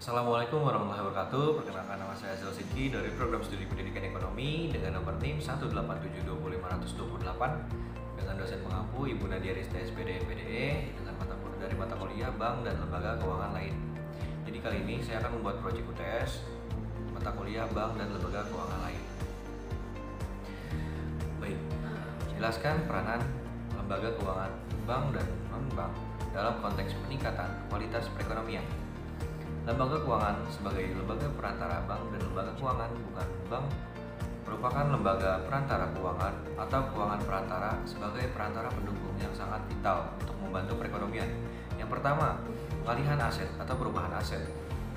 Assalamualaikum warahmatullahi wabarakatuh. Perkenalkan, nama saya Azal Sidki dari Program Studi Pendidikan Ekonomi dengan nomor NIM 187205828 dengan dosen pengampu Ibu Nadia Rista SPD MPDE dengan mata kuliah Bank dan Lembaga Keuangan lain. Jadi kali ini saya akan membuat proyek UTS mata kuliah Bank dan Lembaga Keuangan lain. Baik, jelaskan peranan lembaga keuangan bank dan non-bank dalam konteks peningkatan kualitas perekonomian. Lembaga keuangan sebagai lembaga perantara bank dan lembaga keuangan bukan bank merupakan lembaga perantara keuangan atau keuangan perantara sebagai perantara pendukung yang sangat vital untuk membantu perekonomian. Yang pertama, pengalihan aset atau perubahan aset.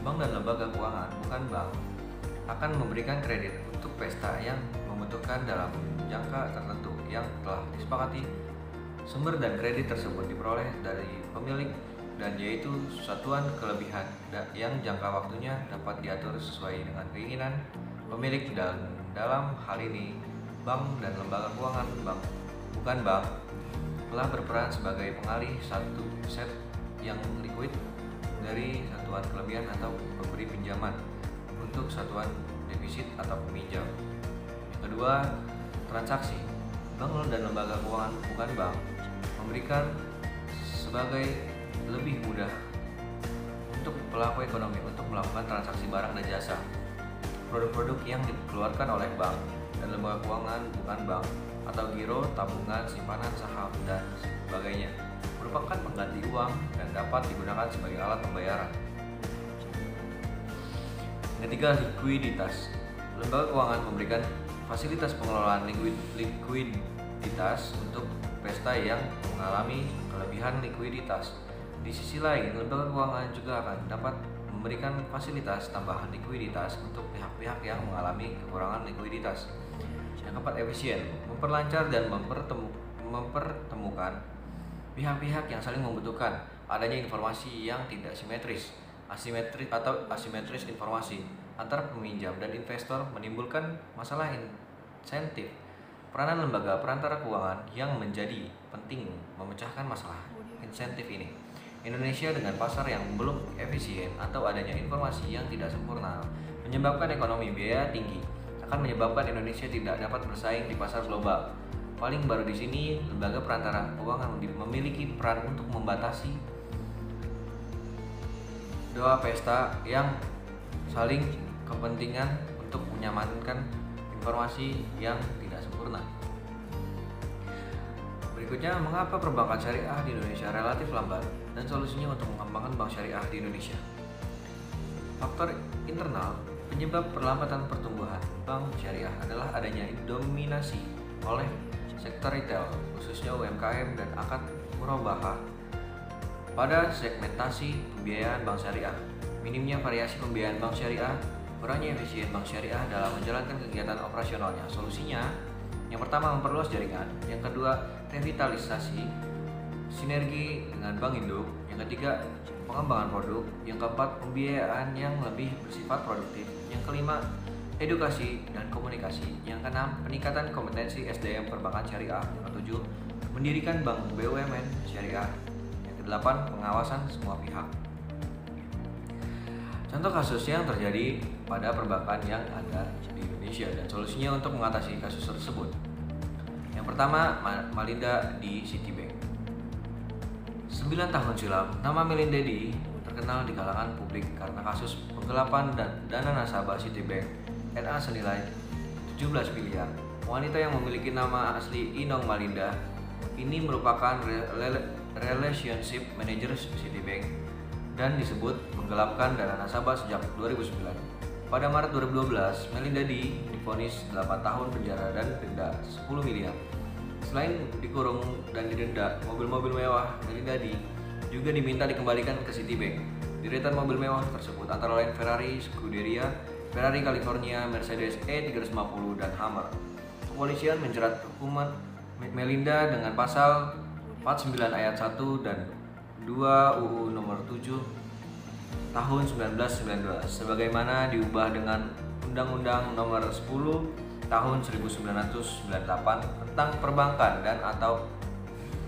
Bank dan lembaga keuangan bukan bank akan memberikan kredit untuk pesta yang membutuhkan dalam jangka tertentu yang telah disepakati. Sumber dan kredit tersebut diperoleh dari pemilik dan yaitu satuan kelebihan yang jangka waktunya dapat diatur sesuai dengan keinginan pemilik, dan dalam hal ini bank dan lembaga keuangan bukan bank telah berperan sebagai pengalih satu set yang likuid dari satuan kelebihan atau pemberi pinjaman untuk satuan defisit atau peminjam. Yang kedua, transaksi. Bank dan lembaga keuangan bukan bank memberikan sebagai lebih mudah untuk pelaku ekonomi untuk melakukan transaksi barang dan jasa. Produk-produk yang dikeluarkan oleh bank dan lembaga keuangan bukan bank atau giro, tabungan, simpanan, saham, dan sebagainya merupakan pengganti uang dan dapat digunakan sebagai alat pembayaran. Ketiga, likuiditas. Lembaga keuangan memberikan fasilitas pengelolaan likuiditas untuk pesta yang mengalami kelebihan likuiditas. Di sisi lain, lembaga keuangan juga akan dapat memberikan fasilitas tambahan likuiditas untuk pihak-pihak yang mengalami kekurangan likuiditas. Yang keempat, efisien. Memperlancar dan mempertemukan pihak-pihak yang saling membutuhkan adanya informasi yang tidak asimetris informasi antar peminjam dan investor menimbulkan masalah insentif. Peranan lembaga perantara keuangan yang menjadi penting memecahkan masalah insentif ini. Indonesia dengan pasar yang belum efisien atau adanya informasi yang tidak sempurna menyebabkan ekonomi biaya tinggi, akan menyebabkan Indonesia tidak dapat bersaing di pasar global. Paling baru di sini, lembaga perantara keuangan memiliki peran untuk membatasi dua pesta yang saling kepentingan untuk menyamankan informasi yang tidak sempurna. Berikutnya, mengapa perbankan syariah di Indonesia relatif lambat dan solusinya untuk mengembangkan bank syariah di Indonesia. Faktor internal penyebab perlambatan pertumbuhan bank syariah adalah adanya dominasi oleh sektor retail, khususnya UMKM, dan akad murabahah pada segmentasi pembiayaan bank syariah. Minimnya variasi pembiayaan bank syariah, kurangnya efisien bank syariah dalam menjalankan kegiatan operasionalnya. Solusinya, yang pertama, memperluas jaringan. Yang kedua, revitalisasi sinergi dengan bank induk. Yang ketiga, pengembangan produk. Yang keempat, pembiayaan yang lebih bersifat produktif. Yang kelima, edukasi dan komunikasi. Yang keenam, peningkatan kompetensi SDM perbankan syariah. Yang ketujuh, mendirikan bank BUMN syariah. Yang kedelapan, pengawasan semua pihak. Contoh kasus yang terjadi pada perbankan yang ada di Indonesia dan solusinya untuk mengatasi kasus tersebut. Yang pertama, Malinda di Citibank. 9 tahun silam, nama Melinda Di terkenal di kalangan publik karena kasus penggelapan dan dana nasabah Citibank NA senilai 17 miliar. Wanita yang memiliki nama asli Inong Malinda ini merupakan relationship manager Citibank dan disebut menggelapkan dana nasabah sejak 2009. Pada Maret 2012, Melinda Di divonis 8 tahun penjara dan denda 10 miliar. Selain dikurung dan didenda, mobil-mobil mewah Melinda Di juga diminta dikembalikan ke Citibank. Deretan mobil mewah tersebut antara lain Ferrari Scuderia, Ferrari California, Mercedes E350, dan Hummer. Kepolisian menjerat hukuman Melinda dengan pasal 49 ayat 1 dan 2 UU nomor 7 tahun 1992 sebagaimana diubah dengan Undang-Undang nomor 10 tahun 1998 tentang perbankan dan atau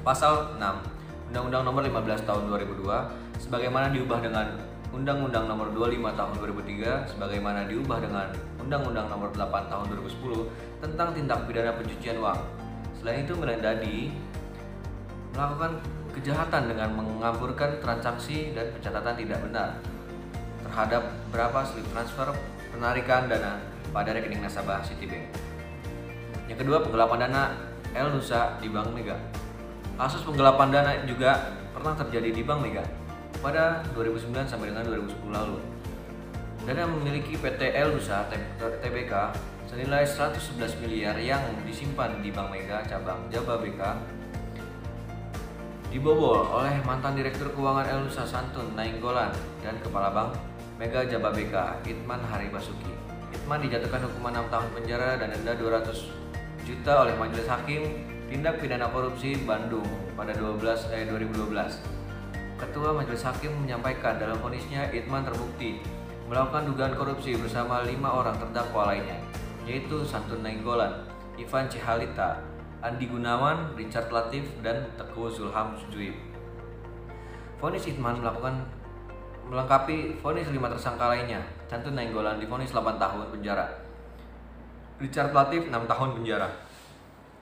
pasal 6 Undang-Undang nomor 15 tahun 2002 sebagaimana diubah dengan Undang-Undang Nomor 25 Tahun 2003 sebagaimana diubah dengan Undang-Undang Nomor 8 Tahun 2010 tentang tindak pidana pencucian uang. Selain itu, Melendadi melakukan kejahatan dengan mengaburkan transaksi dan pencatatan tidak benar terhadap berapa slip transfer penarikan dana pada rekening nasabah Citibank. Yang kedua, penggelapan dana El Nusa di Bank Mega. Kasus penggelapan dana juga pernah terjadi di Bank Mega pada 2009 sampai dengan 2010 lalu. Dana memiliki PT El Nusa Tbk senilai 111 miliar yang disimpan di Bank Mega cabang Jababeka dibobol oleh mantan Direktur Keuangan El Nusa Santun Nainggolan dan Kepala Bank Mega Jababeka Itman Hari Basuki. Itman dijatuhkan hukuman 6 tahun penjara dan denda 200 juta oleh Majelis Hakim Tindak Pidana Korupsi Bandung pada 2012. Ketua Majelis Hakim menyampaikan dalam vonisnya Itman terbukti melakukan dugaan korupsi bersama 5 orang terdakwa lainnya, yaitu Santun Nainggolan, Ivan Cihalita, Andi Gunawan, Richard Latif, dan Teguh Zulham Juib. Vonis Itman melengkapi vonis 5 tersangka lainnya. Santun Nainggolan divonis 8 tahun penjara, Richard Latif 6 tahun penjara,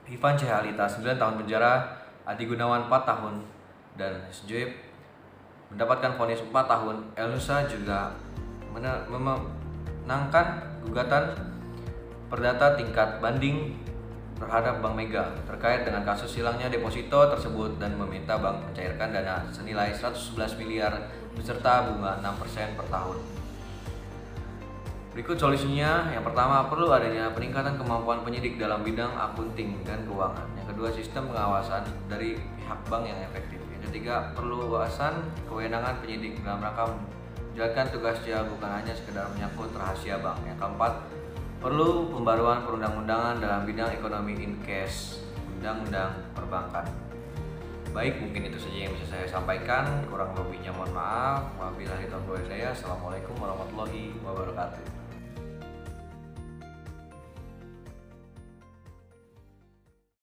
Ivan Cihalita 9 tahun penjara, Andi Gunawan 4 tahun, dan Juib mendapatkan vonis 4 tahun. El Nusa juga memenangkan gugatan perdata tingkat banding terhadap Bank Mega terkait dengan kasus hilangnya deposito tersebut dan meminta bank mencairkan dana senilai 111 miliar beserta bunga 6% per tahun. Berikut solusinya. Yang pertama, perlu adanya peningkatan kemampuan penyidik dalam bidang akunting dan keuangan. Yang kedua, sistem pengawasan dari pihak bank yang efektif. Yang ketiga, perlu luasan kewenangan penyidik dalam rangka menjalankan tugasnya bukan hanya sekedar menyangkut rahasia bank. Yang keempat, perlu pembaruan perundang-undangan dalam bidang ekonomi in cash, undang-undang perbankan. Baik, mungkin itu saja yang bisa saya sampaikan. Kurang lebihnya mohon maaf. Wabillahi taufiq wal hidayah. Assalamualaikum warahmatullahi wabarakatuh.